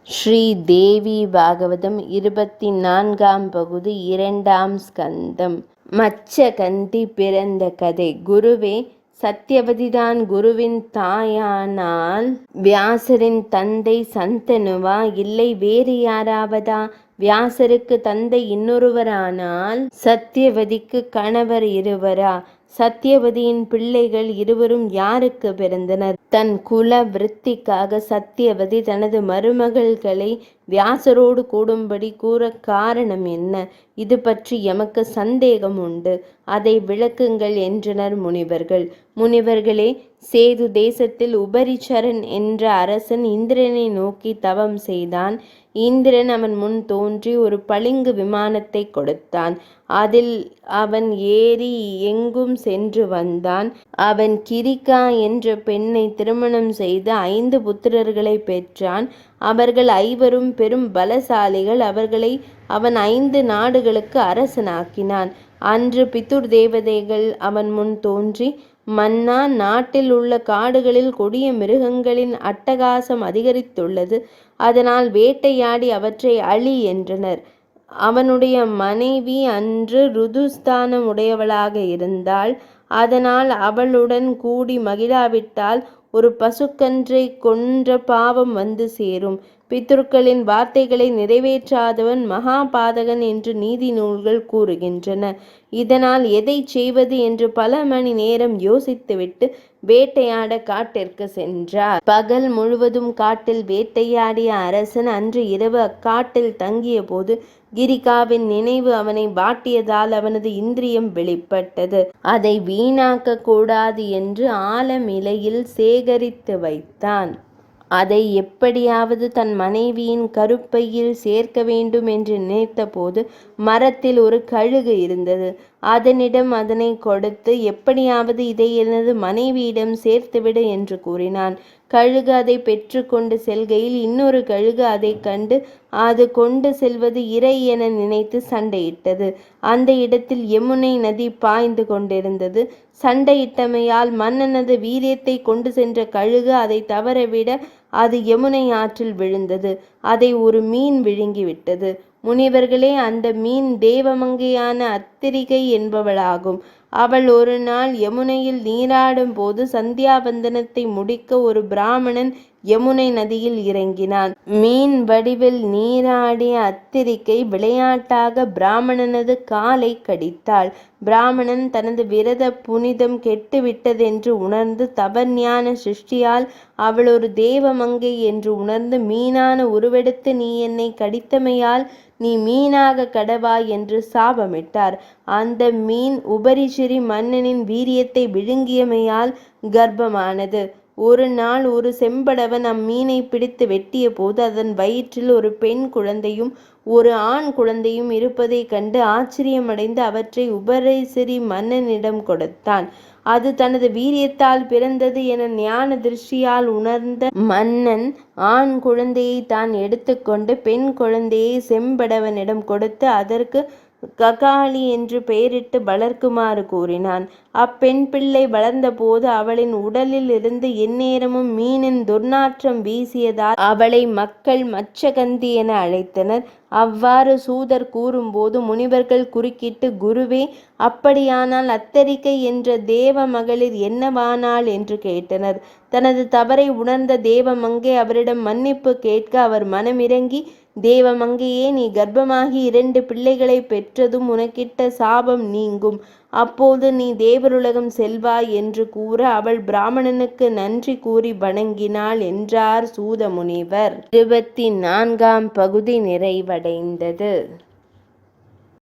ஸ்ரீ தேவி பாகவதம் 24ஆம் பகுதி 2ஆம் ஸ்கந்தம். மச்சகந்தி பிறந்த கதை. குருவே, சத்யவதிதான் குருவின் தாயானால் வியாசரின் தந்தை சந்தனுவா, இல்லை வேறு யாராவதா? வியாசருக்கு தந்தை இன்னொருவரானால் சத்யவதிக்கு கணவர் இருவரா? சத்யவதியின் பிள்ளைகள் இருவரும் யாருக்கு பிறந்தனர்? தன் குல விருத்திக்காக சத்யவதி தனது மருமகள்களை வியாசரோடு கூடும்படி கூற காரணம் என்ன? இது பற்றி எமக்கு சந்தேகம் உண்டு, அதை விளக்குங்கள் என்றனர் முனிவர்கள். முனிவர்களே, சேது தேசத்தில் உபரிச்சரன் என்ற அரசன் இந்திரனை நோக்கி தவம் செய்தான். இந்திரன் அவன் முன் தோன்றி ஒரு பளிங்கு விமானத்தை கொடுத்தான். அதில் அவன் ஏறி எங்கும் சென்று வந்தான். அவன் கிரிகா என்ற பெண்ணை திருமணம் செய்து 5 புத்திரர்களை பெற்றான். அவர்கள் 5வரும் பெரும் பலசாலிகள். அவர்களை அவன் 5 நாடுகளுக்கு அரசனாக்கினான். அன்று பிதுர் தேவதைகள் அவன் முன் தோன்றி, மன்னா, நாட்டில் உள்ள காடுகளில் கொடிய மிருகங்களின் அட்டகாசம் அதிகரித்துள்ளது. அதனால் வேட்டையாடி அவற்றை அழி என்றனர். அவனுடைய மனைவி அன்று ருதுஸ்தானம் உடையவளாக இருந்தாள். அதனால் அவளுடன் கூடி மகிழாவிட்டால் ஒரு பசுக்கன்றை கொன்ற பாவம் வந்து சேரும். பித்ருக்களின் வார்த்தைகளை நிறைவேற்றாதவன் மகாபாதகன் என்று நீதி நூல்கள் கூறுகின்றன. இதனால் எதை செய்வது என்று பல மணி நேரம் யோசித்துவிட்டு வேட்டையாட காட்டிற்கு சென்றார். பகல் முழுவதும் காட்டில் வேட்டையாடிய அரசன் அன்று இரவு அக்காட்டில் தங்கிய போது கிரிகாவின் நினைவு அவனை வாட்டியதால் அவனது இந்திரியம் வெளிப்பட்டது. அதை வீணாக்க கூடாது என்று ஆலமிலையில் சேகரித்து வைத்தான். அதை எப்படியாவது தன் மனைவியின் கருப்பையில் சேர்க்க வேண்டும் என்று நினைத்தபோது மரத்தில் ஒரு கழுகு இருந்தது. அதனிடம் அதனை கொடுத்து, எப்படியாவது இதை எனது மனைவியிடம் சேர்த்துவிடு என்று கூறினான். கழுகு அதை பெற்று கொண்டு செல்கையில் இன்னொரு கழுகு அதை கண்டு அது கொண்டு செல்வது இறை என நினைத்து சண்டையிட்டது. அந்த இடத்தில் யமுனை நதி பாய்ந்து கொண்டிருந்தது. சண்டையிட்டமையால் மன்னனது வீரியத்தை கொண்டு சென்ற கழுகு அதை தவறவிட அது யமுனை ஆற்றில் விழுந்தது. அதை ஒரு மீன் விழுங்கிவிட்டது. முனிவர்களே, அந்த மீன் தேவமங்கையான அத்திரிகை என்பவளாகும். அவள் ஒரு நாள் யமுனையில் நீராடும் போது சந்தியாவந்தனத்தை முடிக்க ஒரு பிராமணன் யமுனை நதியில் இறங்கினான். மீன் வடிவில் நீராடிய அத்திரிகை விளையாட்டாக பிராமணனது காலை கடித்தாள். பிராமணன் தனது விரத புனிதம் கெட்டுவிட்டதென்று உணர்ந்து தவஞான சிருஷ்டியால் அவள் ஒரு தேவமங்கை என்று உணர்ந்து மீனான உருவெடுத்து, நீ என்னை கடித்தமையால் நீ மீனாக கடவாய் என்று சாபமிட்டார். அந்த மீன் உபரிசிறி மன்னனின் வீரியத்தை விழுங்கியமையால் கர்ப்பமானது. ஒரு நாள் ஒரு செம்படவன் அம்மீனை பிடித்து வெட்டிய போது அதன் வயிற்றில் ஒரு பெண் குழந்தையும் ஒரு ஆண் குழந்தையும் இருப்பதைக் கண்டு ஆச்சரியமடைந்து அவற்றை உபரிசிறி மன்னனிடம் கொடுத்தான். அது தனது வீரியத்தால் பிறந்தது என ஞான திருஷ்டியால் உணர்ந்த மன்னன் ஆண் குழந்தையை தான் எடுத்துக்கொண்டு பெண் குழந்தையை செம்படவனிடம் கொடுத்து அதற்கு ககாலி என்று பெயரிட்டு வளர்க்குமாறு கூறினான். அப்பெண் பிள்ளை வளர்ந்தபோது அவளின் உடலில் இருந்து எந்நேரமும் மீனின் துர்நாற்றம் வீசியதால் அவளை மக்கள் மச்சகந்தி என அழைத்தனர். அவ்வாறு சூதர் கூறும்போது முனிவர்கள் குறுக்கிட்டு, குருவே, அப்படியானால் அத்தரிகை என்ற தேவ மகளிர் என்னவானாள் என்று கேட்டனர். தனது தவறை உணர்ந்த தேவமங்கை அவரிடம் மன்னிப்பு கேட்க அவர் மனமிறங்கி, தேவமங்கையே, நீ கர்ப்பமாகி 2 பிள்ளைகளை பெற்றதும் உனக்கிட்ட சாபம் நீங்கும். அப்போது நீ தேவருலகம் செல்வாய் என்று கூற அவள் பிராமணனுக்கு நன்றி கூறி வணங்கினாள் என்றார் சூத முனிவர். 24ஆம் பகுதி நிறைவடைந்தது.